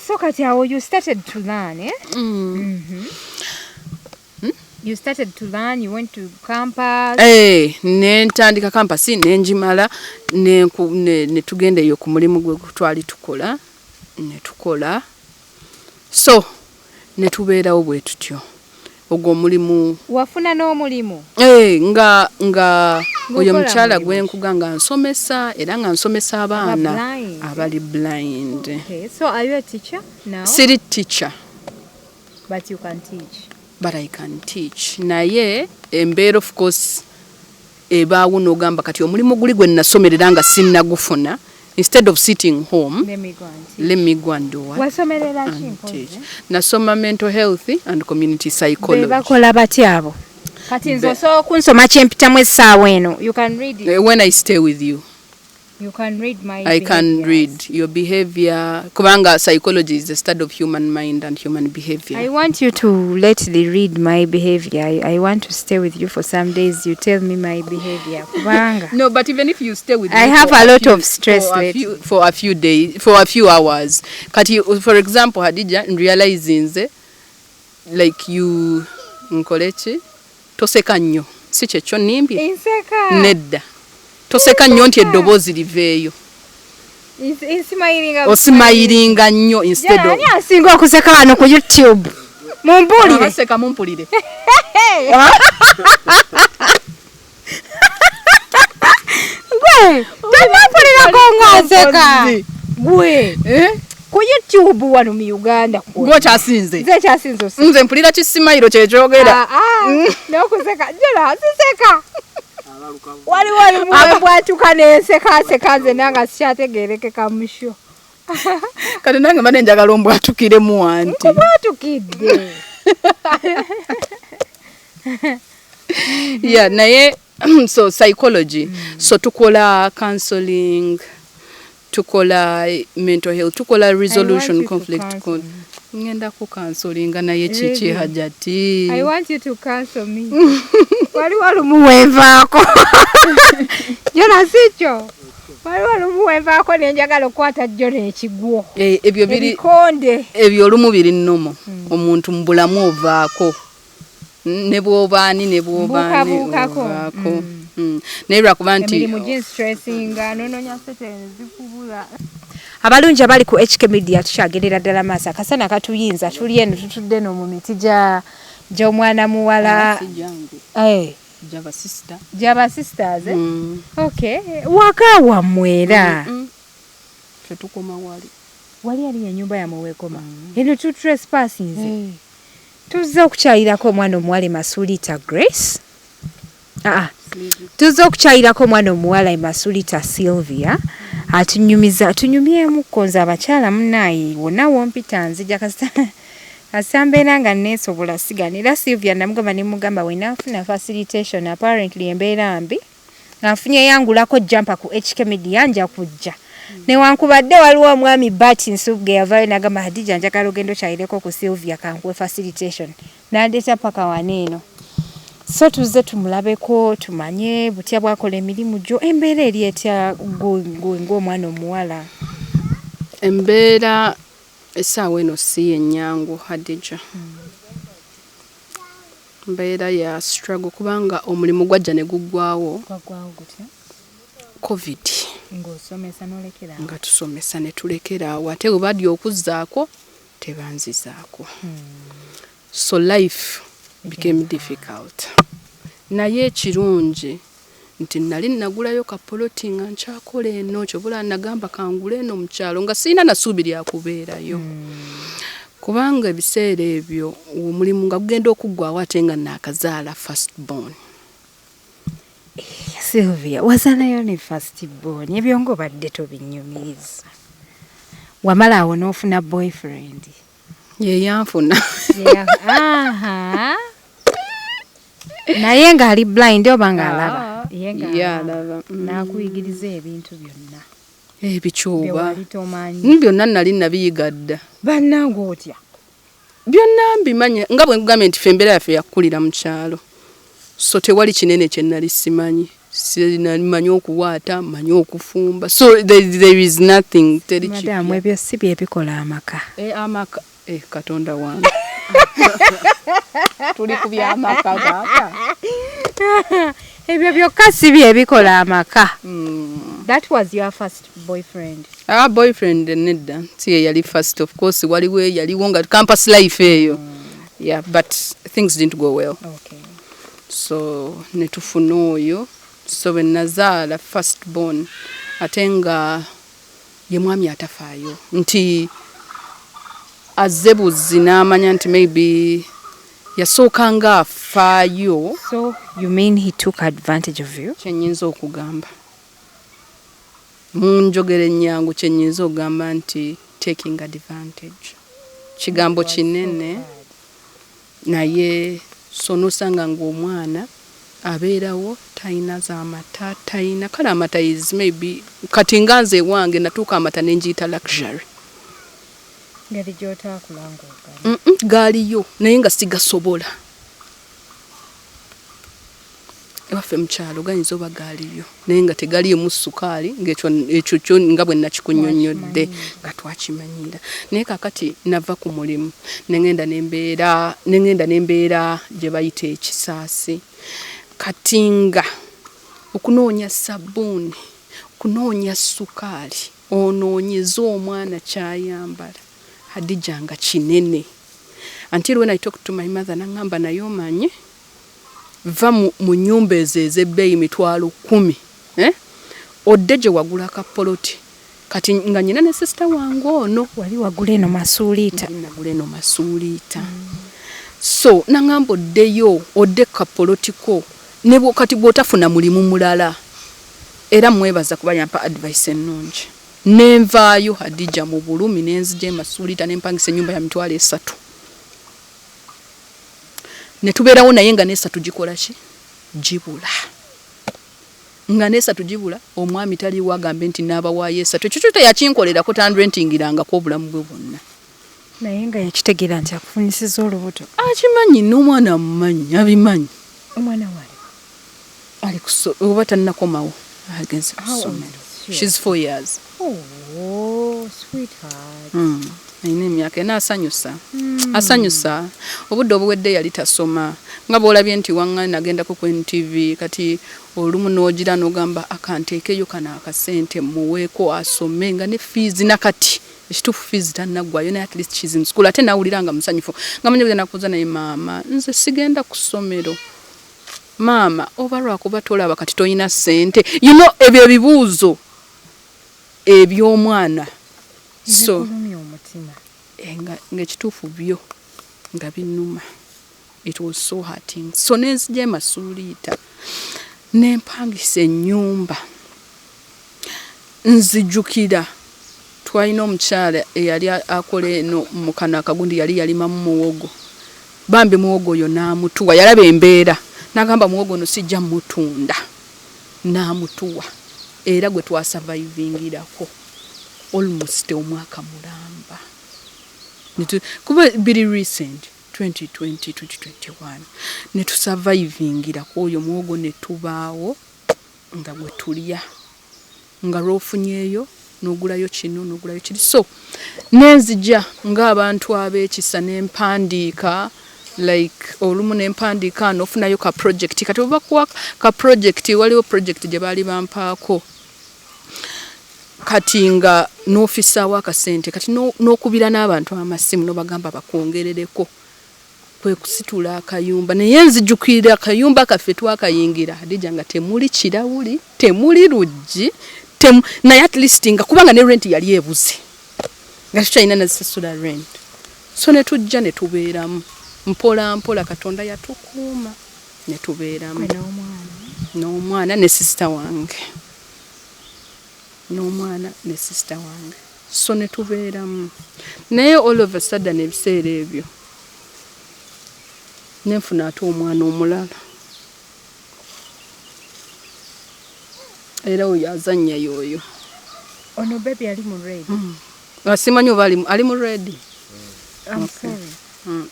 So kati awo you started to learn, You started to learn, you went to campus. Nentandika campus nenjimala ne tugendeyo ku mulimu gwe twali tukola ne tukola so ne tubeerawo bwe tutyo ogwo mulimu wafuna n'omulimu nga oyo mukyala gwe nkuganga nsomesa era nga nsomesa abaana abali blind. Okay, so are you a teacher now? Siri teacher, but you can teach. But I can teach. Naye embeera of course ebaawo n'ogamba kati omulimu guli gwe nasomerera nga sinnagufuna. Instead of sitting home, let me go and do what? Wasomerera ki? Nasoma mental health and community psychology. Bakola batya abo? Kati nzo so kunsoma kyempitamu essaawa eno. You can read it. When I stay with you. You can read my I can read your behavior. Kubanga psychology is the study of human mind and human behavior. I want you to let me read my behavior. I want to stay with you for some days. You tell me my behavior. Kubanga. No, but even if you stay with me, I have a lot of stress for a few days, for a few hours. Kati, for example, Hadija, realizing like you nkolechi toseka nnyo. Si kyekyo nimbi. Inseka. Nedda. Toseka nnyo nti eddoboozi liveeyo. Osimayiringa nnyo instead of. Ani asinga okuseka wano ku YouTube? Mumpulire. Aseka mumpulire. Gwe Tanapulira kongaseka. Gwe. Ku YouTube wano mu Uganda ko. Gwe kyasinze. Nze kyasinze. Nze mpulira kisimayiro kyejogera. N'okuseka jala siseka. Wali mwatuka n'enseka nze nanga sikyategerekeka musho. Kati nange mbadde njagala ombwatukiremu anti. Bwatukidde. Yeah, naye so psychology. So tukola counseling, tukola mental health, tukola resolution conflict. Ngenda ku counseling naye chichi hajati. I want you to counsel me. Wali walumuwevaako. Jona sicho. Wali walumuwevaako nenjagala okwata jona ekigwo. Ebyo biri konde. Ebyo olumu biri nnomo. Omuntu mbulamu ovaako. Ne bw'obaani ne bw'obaani ovaako. Naye lwakuba nti emirimu ginstressinga nononya sete zikubula. Abalungi abali ku HK Media tukyagerera ddala maaso akasana katuyinza tuli eno tutudde no mu miti gy'omwana muwala Java sisters okay waka wamwera tukoma wali ali ennyumba ya mwekoma eno tu trespassing tuzze okukyayirako omwana omuwala Masulita Grace tuzze okukyayirako omwana omuwala Masulita Silvia atunyumyemu konza abakyala munnayi wonna wompita nzija kasambeera nga neesobola siganira Silvia namugamba nemugamba wenaafuna facilitation apparently embeera mbi nfunye yangulako jampa ku HK Media nja kujja newankubadde waliwo omwami Bati Nsubge yavaayo nagamba Hadija njagala ogendo kyayireko ku Silvia kankuwe facilitation n'andeeta paka waneeno so tuzze tumulabeko tumanye butya bwakola emirimu gyo embeera eri etya ng'omwana omuwala embeera essaawa eno si ennyangu Hadija mbeera ya struggle kubanga omulimu gwajja ne guggwawo COVID nga tusomesa ne tulekeraawo ate bwe badya okuzzaako tebanzizaako so life became difficult naye ekirungi nti nali nagulayo kapoloti nga nkyakola eno kyobula nagamba kangula eno mu kyalo nga sirina nasuubi lya kubeerayo kubanga ebiseera ebyo omulimu nga gugenda okuggwawo ate nga naakazaala first born. Silvia wazaalayo ne first born ebyo ng'obadde tobinyumiriza wamala awo n'ofuna boyfriend ye yanfuna naye ng'ali blind oba ng'alaba alaba n'akuyigiriza ebintu byonna ebikyuba byonna nali nabiyiga dda bannange otya byonna mbimanya nga bwe nkugambye nti embeera yaffe yakkulira mu kyalo so tewali kinene kye nali simanyi manyi okuwaata manyi okufumba so there is nothing madamu ebyo si bye bikola amaka amaka katonda wange tuli ku byamaka gaata ebyo byokka si bye bikola amaka. That was your first boyfriend? Boyfriend nedda si yali first, of course waliwo yaliwo nga campus life eyo. Yeah, but things didn't go well. Okay. So netufuna oyo so when nazaala first born atenga ye mwami atafaayo nti azebuzi n'amanya nti maybe yasookanga afaayo. So you mean he took advantage of you? Kyenyinza okugamba munjogere nnyangu kyenyinza okugamba nti taking advantage kigambo kinene naye so nosanga ng'omwana abeerawo talina z'amata talina kale amata is maybe kati nga nze wange natuuka amata nenjiyita luxury. Ngeri gy'otaakulanga gaaliyo naye nga sigasobola ewaffe mu kyalo gayinza oba gaaliyo naye nga tegaliimu sukaali ng'ekyo kyo nga bwe nakikunnyonnyodde nga twakimanyira. Naye kakati nava ku mulimu nengenda n'embeera gye bayita ekisaasi kati nga okunoonya sabbuuni okunoonya sukaali onoonyeza omwana kyayambala Hadija nga kinene. Until when I talked to my mother nangamba naye omanyi va mu nnyumba ezo ez'ebbeeyi 10,000 odde wagula kapoloti kati nga nyina ne sister wange ono wali wagula eno masuulita nagula eno masuulita so nangamba oddeyo odde kapolotiko ne kati bw'otafuna mulimu mulala era mwebaza kuba yampa advice ennungi nenvaayo Hadija mu bulumi nenzija masuulita nempangisa ennyumba ya mitwalo 3 ne tubeerawo naye nga n'esatu gikola ki gibula nga n'esatu gibula omwami taliwo agambe nti n'abawaayo esatu ekyo kyota yakinkolerako tandrentingirangako obulamu bwe bwonna naye nga yakitegeera nti akufunyisiza olubuto akimanyi n'omwana mumanyi abimanyi omwana wali ali oba tannakomawo agenze kusomero she's 4 years sweetheart ayina emyaka ena asanyusa obudde obuwedde yali tasoma nga bw'olabye nti waŋŋani nagendako ku NTV kati olumu n'ogira n'ogamba akanteekeyo kana akasente muweeko asome nga ne fees nakati ekituufu fees tannaggwayo naye at least she's in school ate nawulira nga musanyufu nga manye bwe nakuza naye maama nze sigenda ku ssomero maama oba lwakuba tolaba kati toyina ssente ebyo ebibuuzo eby'omwana so ng'ekituufu byo nga binnuma it was so hurting so nenzija emasuuliita nempangisa ennyumba nzijjukira twalina omukyala eyali akola eno mu kano akagundi yali yalimamu muwogo bambi muwogo oyo n'amutuwa yalaba embeera n'agamba muwogo ono sijja mutunda n'amutuwa era gwe twasurvivingirako almost omwaka mulamba kuba biri recent 2020-2021 ne tusurvivingira ku oyo muwogo ne tubaawo nga gwe tulya nga lwofunyeeyo n'ogulayo kino n'ogulayo kiri so nenzija ng'abantu ab'ekisa n'empandiika like olumu n'empandiika n'ofunayo ka project kati oba kuwa ka project waliwo project gye baali bampaako kati nga n'ofisaawo akasente kati n'okubira n'abantu amasimu n'obagamba bakwongerereko kwe kusitula akayumba naye nzijjukira akayumba kaffe twakayingira Hadija nga temuli kirawuli temuli luggi naye at least nga kubanga ne rent yali ebuze nga tukyalina nazisasula rent so ne tujja ne tubeeramu mpola mpola Katonda yatukuuma ne tubeeramu n'omwana ne sister wange n'omwana ne sister wange so ne tubeeramu naye all of a sudden ebiseera ebyo nenfuna ate omwana omulala era oyo azannya yoyo ono baby ali mu red asimanyi oba ali mu red I'm sorry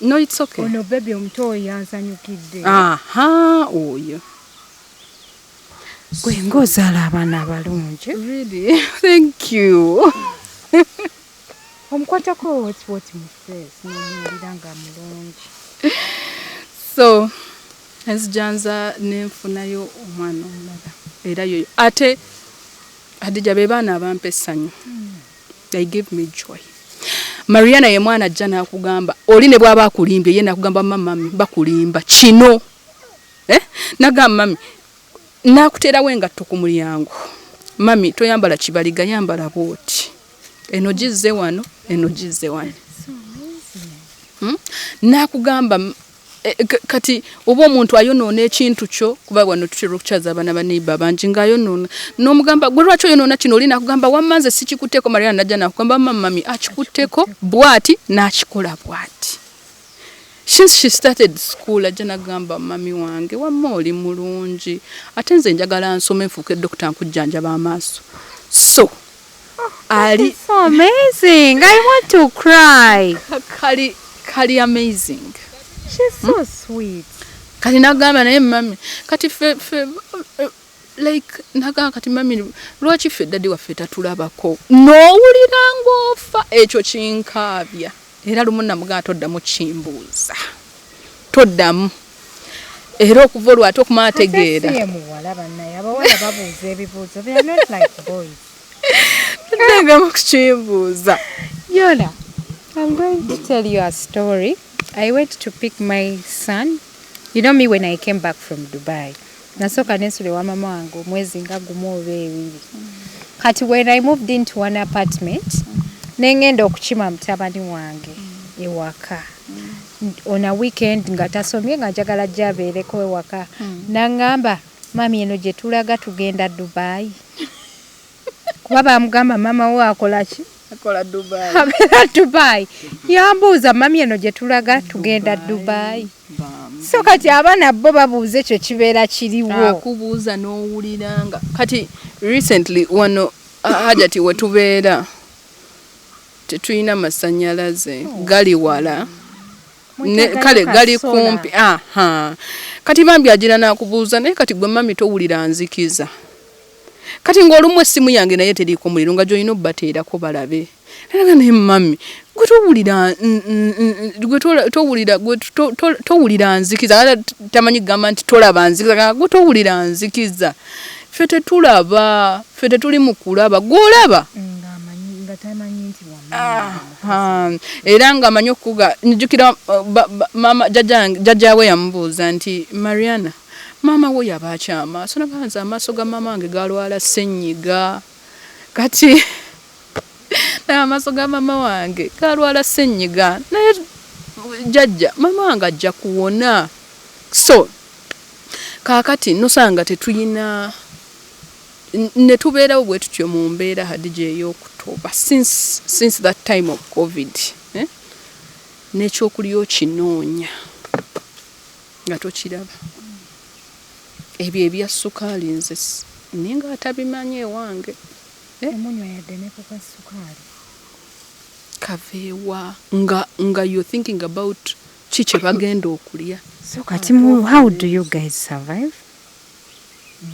no it's okay ono baby omuto yanzanyukidde oyo gwe ng'ozaala abaana abalungi really thank you omukwatako wot mu face n'omuwulira nga mulungi so nzijanza nenfunayo omwana omulala era yoyo ate Hadija be baana abampa essanyu they give me joy Mariana ye mwana ajja n'akugamba oli ne bw'aba akulimbye ye nakugamba mami bakulimba kino nagamba mami nakuterawo engatto ku mulyango mami toyambala kibaliga yambala bwoti eno gizze wano eno gizze wano nakugamba kati oba omuntu ayonoona ekintu kyo kuba wano tutera okukyaza abaana baneiba bangi ng'ayonoona n'omugamba gwe lwaki oyonoona kino oli nakugamba wammanze sikikutteko Mariana najja nakugamba mami akikutteko bwati n'akikola bwati since she started school ajja nagamba mami wange wamma oli mulungi ate nze njagala nsome nfuuke dokita nkujjanjaba amaaso so ali so amazing I want to cry kali amazing she's so sweet kati nagamba naye mami kati fe like nagamba kati mami lwaki ffe daddy waffe tatulabako n'owulira ng'ofa ekyo kinkaabya era lumu namugamba toddamu kimbuuza toddamu era okuva olwate okumala ategeera muwala bannaye abawala babuuza ebibuuzo they are not like boys toddangamu kukimbuuza Yola I'm going to tell you a story. I went to pick my son. You know me when I came back from Dubai. Nasooka nensula ewa mama wange omwezi nga gumu oba ebiri. Kati when I moved into an apartment, nengenda okukima mutabani wange ewaka. On a weekend nga tasomye nga njagala ajja abeereko ewaka. Nangamba, mami eno gye tulaga tugenda Dubai. Kuba bamugamba mama we akola ki? Akola Dubai. Abeera Dubai. Yambuuza mami eno gye tulaga tugenda Dubai. So kati abaana bo babuuza ekyo kibeera kiriwo. Akubuuza n'owuliranga. Kati recently wano hajati wetubeera tetulina masannyalaze gali wala. Kale gali kumpi. Kati bambi agira nakubuuza naye kati gwe mami towulira nzikiza. Kati ng'olumu essimu yange naye teriiko muliro nga gy'olina obbateerako balabe. Era naye mami gwe towulira nzikiza. Tamanyi kugamba nti tolaba nzikiza. Gwe towulira nzikiza. Ffe tetulaba. Ffe tetuli mu kulaba. Gw'olaba. Era ng'amanyi okuga njukira mama jjajjaawe yamubuuza nti Mariana mama wo yaba akyama so nabanza amaaso ga mama wange galwala ssenyiga kati amaaso ga mama wange galwala ssenyiga naye jjajja mama wange ajja kuwona so kaakati nosanga tetuyina ne tubeerawo bwe tutyo mu mbeera Hadija ey'Okutoba since that time of COVID n'ekyokulya okinoonya nga tokiraba ebyo ebya ssukaali nze ninga atabimanyi ewange Omunywa yadde ne kuka ssukaali kaveewa nga you're thinking about ki kye bagenda okulya. So kati how do you guys survive?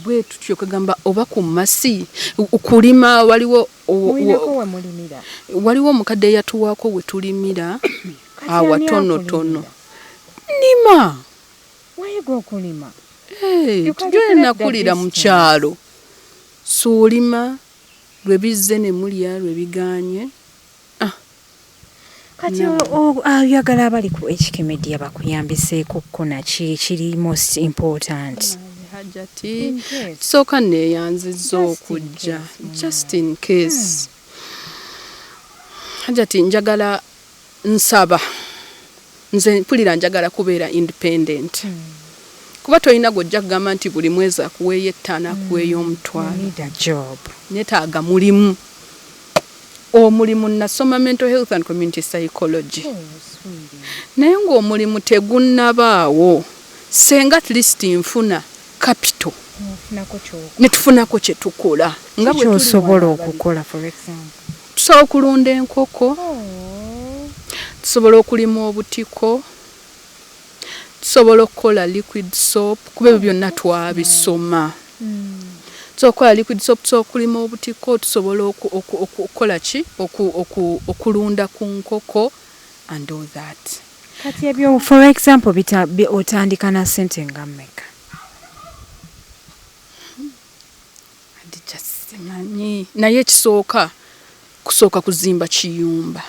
Bwe tutyo kagamba oba ku masi kulima waliwo omukadde eyatuwaako we tulimira awatonotono nima wayiga okulima tujwe nakulira mu kyalo suulima lwe bizze ne mulya lwe biganye. Kati oyagala abali ku HK Media bakuyambiseeko kona kiri most important. Hajati sooka neeyanzizza okujja just in case. Hajati njagala nsaba nze mpulira njagala kubeera independent. Kuba tolina gojja kugamba nti buli mwezi akuweeyo ettaano akuweeyo omutwalo. Netaaga mulimu. Omulimu nasoma mental health and community psychology. Naye ng'omulimu tegunnabaawo senga at least nfuna capital netufunako kye tukola nga bwe tusobola okukola. For example, tusobola okulunda enkoko, tusobola okulima obutiko, tusobola okukola liquid soap kuba ebyo byonna twabisoma. Tusobola okukola liquid soap, tusobola okulima obutiko, tusobola okukola ki okulunda ku nkoko and all that. Kati ebyo for example otandika na ssente nga mmeka? Manyi naye kusooka kuzimba kiyumba.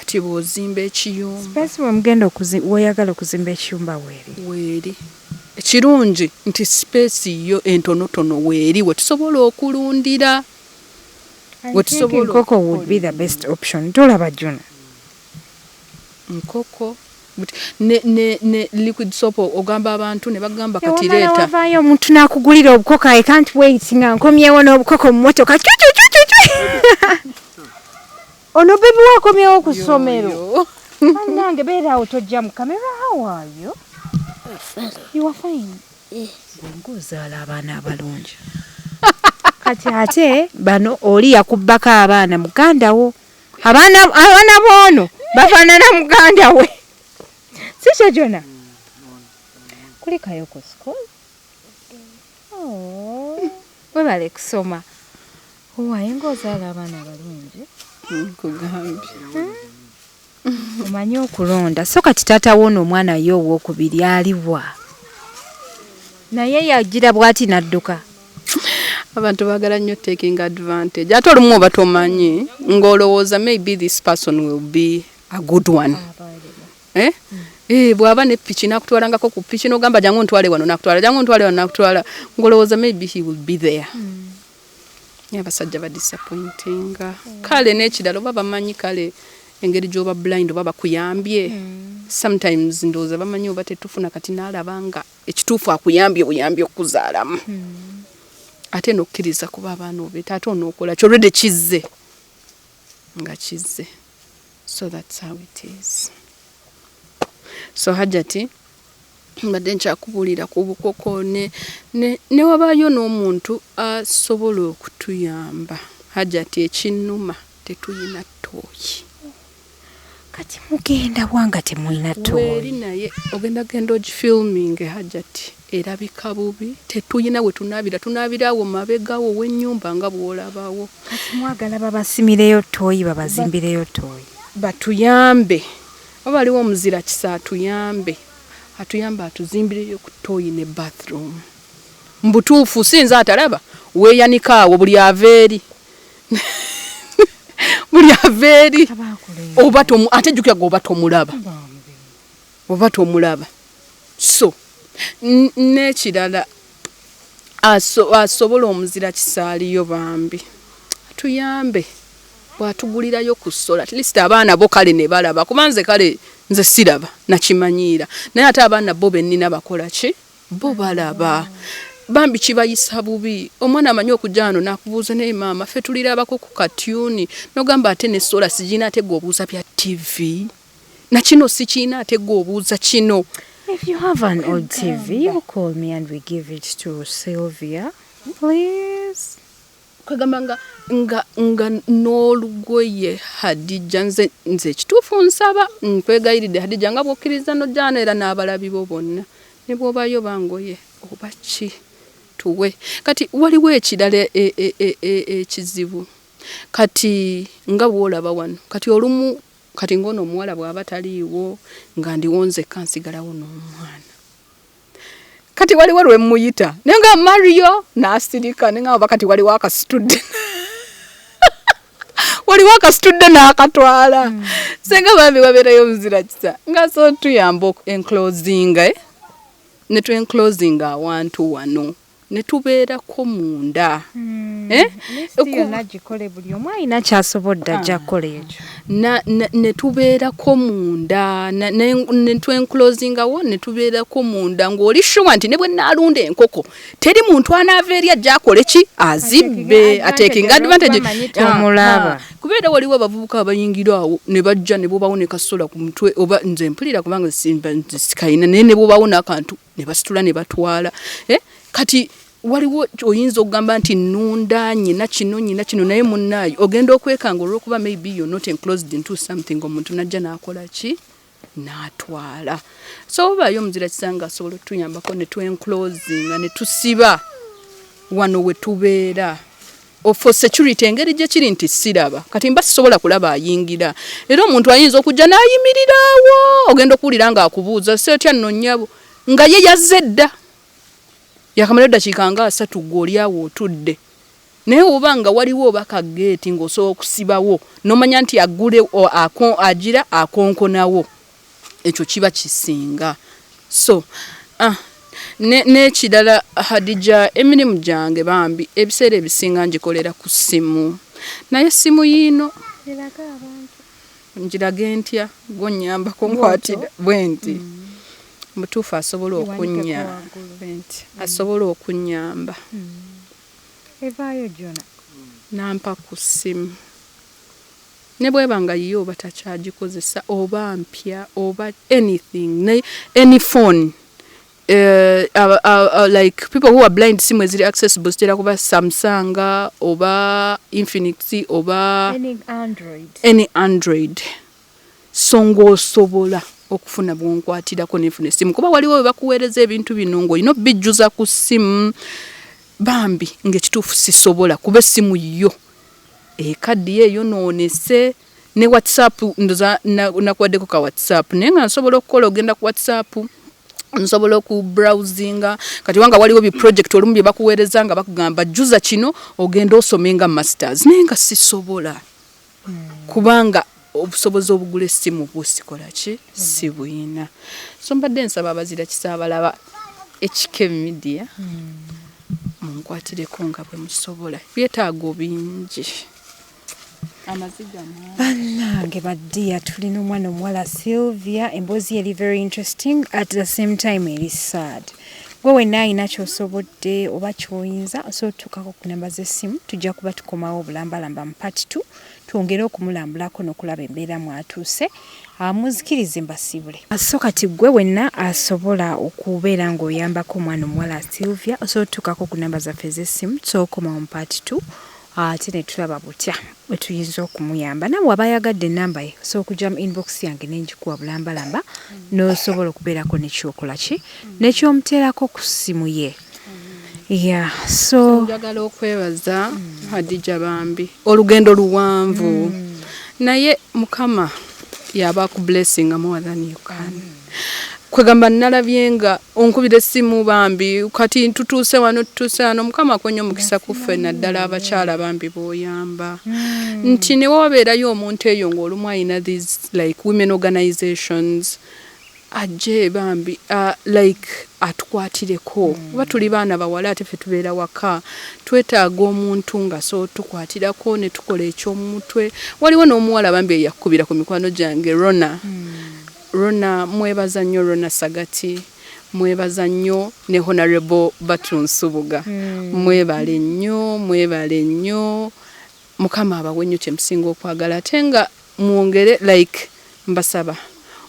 Ati bw'ozimba ekiyumba space mugenda oyagala okuzimba ekiyumba weeri ekirungi nti space yo entonotono weeri we tusobola okulundira. Nkoko would be the best option. Tolaba Juna nkoko ne liquid soap ogamba abantu ne bagamba kati leeta wavaayo omuntu n'akugulira obukoko. I can't wait nga nkomyewo n'obukoko mu motoka ono bebi wakomyewo ku ssomero. Nange beeraawo tojja mu kamera. How are you? You are fine. Ng'ozaala abaana abalungi. Kati ate bano oli yakubbako abaana muganda wo. Abaana boono bafaanana muganda we. Sisha Jona. Kulikayo ku school. Webale kusoma. Owaye ng'ozaala abaana abalungi. Nkugambye. Omanyi okulonda. So kati taata wo n'omwana yo ow'okubiri aliwa. Naye yagira bw'ati n'adduka. Abantu baagala nnyo taking advantage. Ate olumu oba tomanyi ng'olowooza maybe this person will be a good one. bwaba ne piki nakutwalangako ku piki n'ogamba jangu ntwale wano nakutwala ngolowooza maybe he will be there. Abasajja ba disappointing. Kale n'ekirala oba bamanyi kale engeri gy'oba blind oba bakuyambye. Sometimes ndowooza bamanyi oba tetufuna kati n'alaba nga ekituufu akuyambye buyambye okuzaalamu. Ate n'okkiriza kuba abaana obeeta ate onookola kyolwedde kizze nga kizze. So that's how it is. So Hajati mbadde nkyakubuulira ku bukoko ne wabaayo n'omuntu asobola okutuyamba. Hajati Ekinuma tetuyina ttooyi. Kati mugenda wanga temulina ttooyi. Weeri naye ogenda ogifilming Hajati erabika bubi tetuyina we tunaabirawo mabegawo w'ennyumba nga bw'olabawo. Kati mwagala babasimireyo ttooyi babazimbireyo ttooyi. Batuyambe. Oba aliwo omuzira kisa atuyambe atuzimbireyo ku ttooyi ne bathroom. Mbutuufu sinza atalaba weeyanika awo buli aveeri. Ate jjukira oba tomulaba. So n'ekirala asobola omuzira kisaaliyo bambi atuyambe bw'atugulirayo ku sola at least abaana bo kale ne balaba kubanze kale nze siraba nakimanyiira naye ate abaana bo bennina bakola ki bo balaba bambi kibayisa bubi omwana amanyi okujja wano n'akubuuza naye maama ffe tulirabako ku katyuni n'ogamba ate ne sola sigiina ate g'obuuza bya TV na kino si kiina ate g'obuuza kino. If you have an old TV, you call me and we give it to Silvia, please. Kagamba nga n'olugoye Hadija nze kituufu nsaba nkwegayiridde Hadija nga bw'okkiriza n'ojjana era n'abalabi bo bonna ne bw'obayo bangoye oba ki tuwe. Kati waliwo ekirala ekizibu kati nga bw'olaba wano kati olumu kati ng'ono omuwala bw'aba taliiwo nga ndiwonzekka nsigalawo n'omwana. Kati waliwo lwe muyita naye nga Mario n'asirika naye nga oba kati waliwo akasitudde n'akatwala. Senga bambi wabeerayo omuzira kisa nga so tuyamba enclosinga ne twenclosinga awantu wano ne tubeerako munda. Nagikole buli omu alina kyasobodde ajja kukola ekyo. Ne tubeerako munda ne twenclosingawo ne tubeerako munda ng'oli sure nti ne bwe nnaalunda enkoko teri muntu anaava eri ajja akole ki azibbe taking advantage. Kubeera waliwo abavubuka abayingira awo ne bajja ne bwobawo ne kasola ku mutwe oba nze mpulira kubanga sikayina naye ne bwobawo n'akantu ne basitula ne batwala. Kati waliwo oyinza okugamba nti nnunda nyina kino naye munnaayo ogenda okwekanga olw'okuba maybe you're not enclosed into something omuntu najja n'akola ki n'atwala. So obaayo omuzira kisanga asobola otuyambako ne twenclosinga ne tusiba wano we tubeera for security engeri gye kiri nti siraba kati mba sisobola kulaba ayingira era omuntu ayinza okujja n'ayimiriraawo ogenda okuwulira ng'akubuuza seetya nno nnyabo nga ye yazze dda yakamala eddakiika nga 3 gw'oli awo otudde naye oba nga waliwo oba kageeti ng'osobola okusibawo n'omanya nti agira akonkonawo ekyo kiba kisinga. So n'ekirala Hadija emirimu gyange bambi ebiseera ebisinga ngikolera ku ssimu naye essimu yiino njirage ntya gw'onnyambako nkwatira bwenti mutuufu asobola okunnyamba evaayo gyona nampa ku ssimu ne bwebanga yiyo oba takyagikozesa oba mpya oba anything any phone like people who are blind simu eziri accessible zitera kuba Samsung oba Infinix oba any Android so ng'osobola okufuna bwonkwatirako n'efuna essimu kuba waliwo we bakuweereza ebintu bino ng'olina obijjuza ku ssimu bambi ng'ekituufu sisobola kuba essimu yo ekaddi eyo noonese ne WhatsApp ndoza nakuwaddeko ka WhatsApp naye nga nsobola okukola ogenda ku WhatsApp nsobola okubrowsinga kati wanga waliwo bi project olumu bye bakuweereza nga bakugamba jjuza kino ogenda osomenga masters naye nga sisobola kubanga obusobozi obugula essimu busikola ki sibuyina. So mbadde nsaba abazira kisaabalaba HK Media munkwatireko nga bwe musobola. Byetaago bingi. Amaziga bannange baddiya tulina omwana omuwala Silvia emboozi eri very interesting at the same time eri sad. Gwe wenna alina ky'osobodde oba ky'oyinza osootukako ku namba z'essimu tujja kuba tukomawo obulambalamba mu part 2 twongere okumulambulako n'okulaba embeera mwatuuse muzikirize mbasibule. So kati gwe wenna asobola okubeera ng'oyambako omwana omuwala Silvia osootukako ku namba zaffe z'essimu tusokomawo mu part 2 ate ne tulaba butya bwe tuyinza okumuyamba. Nawe waba ayagadde ennamba ye so okujja mu inbox yange n'engikuwa bulambalamba n'osobola okubeerako nekyokola ki nekyomuteerako ku ssimu ye. So njagala okwebaza Hadija Bambi olugendo luwanvu naye Mukama yaba ku blessing more than you can. Kwegamba nalabye nga onkubira essimu Bambi kati tutuuse wano Mukama akonye omukisa kuffe naddala abakyala Bambi b'oyamba nti ne wabeerayo omuntu eyo ng'olumu ayina these like women organizations ajje Bambi like atukwatireko oba tuli baana bawala ate ffe tubeera waka twetaaga omuntu nga so tukwatirako ne tukola eky'omutwe. Waliwo n'omuwala Bambi eyakubira ku mikwano gyange Rona mwebaza nnyo Rona Sagati mwebaza nnyo ne Honorable Batunsubuga mwebale nnyo Mukama abawe nnyo kyemusinga okwagala ate nga mwongere like mbasaba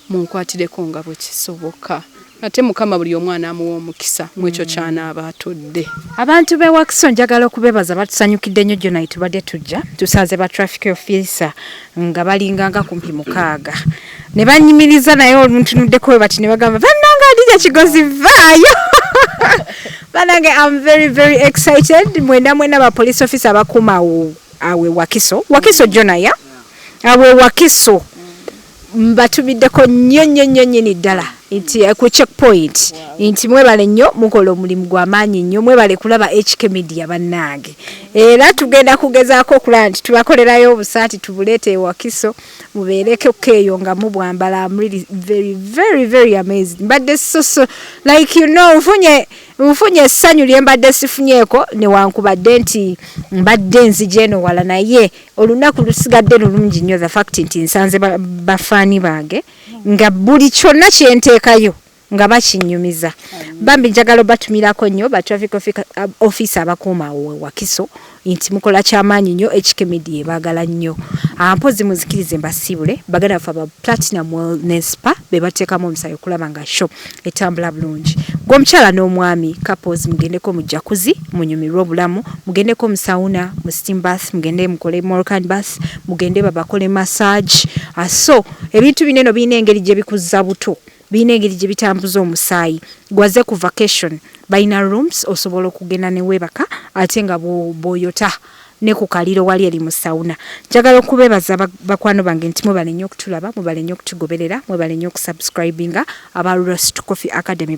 munkwatireko nga bwe kisoboka ate Mukama buli omwana amuwa omukisa mwekyo kyana abatudde. Abantu be Wakiso njagala okubebaza batusanyukidde nnyo gyonna itubadde tujja tusaze ba traffic officer nga balinganga kumpi 6 ne banyimiriza naye oluntunuddeko we bati ne bagamba bannanga Hadija Kigozi vaayo. Bannange I'm very very excited mwena ba police officer abakuma awe Wakiso Jonaya awe Wakiso mbatubiddeko nnyo ni ddala nti ku checkpoint nti mwebale nnyo mukola omulimu gw'amaanyi nnyo mwebale kulaba HK Media bannange era tugenda kugezaako okulaba nti tubakolerayo obusaati tubuleete Wakiso mubeereko eyo nga mubwambala. I'm really very very very amazed mbadde so like you know mfunye essanyu lye mbadde sifunyeeko newankubadde nti mbadde nzije eno wala naye olunaku lusigadde lulungi nnyo the fact nti nsanze bafaani bange nga buli kyonna kyenteekayo nga bakinyumiza. Bambi njagala batumirako nnyo ba traffic officer abakuuma Wakiso nti mukola kyamaanyi nnyo HK Media baagala nnyo. Mpozi muzikirize mbasibule bagala fa ba Platinum Wellness Spa be bateekamu omusayo kulaba nga show etambula bulungi. Gwomukyala n'omwami couples mugendeko mu jacuzzi munyumirwa obulamu mugendeko mu sauna mu steam bath mugende mukole Moroccan bath mugende babakole massage. So ebintu bineno birina engeri gye bikuzza buto birina engeri gye bitambuza omusaayi gwaze ku vacation balina rooms osobola okugenda ne webaka ate nga boyota ne ku kaliro wali eri mu sauna. Njagala okubebaza bakwano bange nti mwebale nnyo okutulaba mwebale nnyo okutugoberera mwebale nnyo okusubscribinga aba Roast Coffee Academy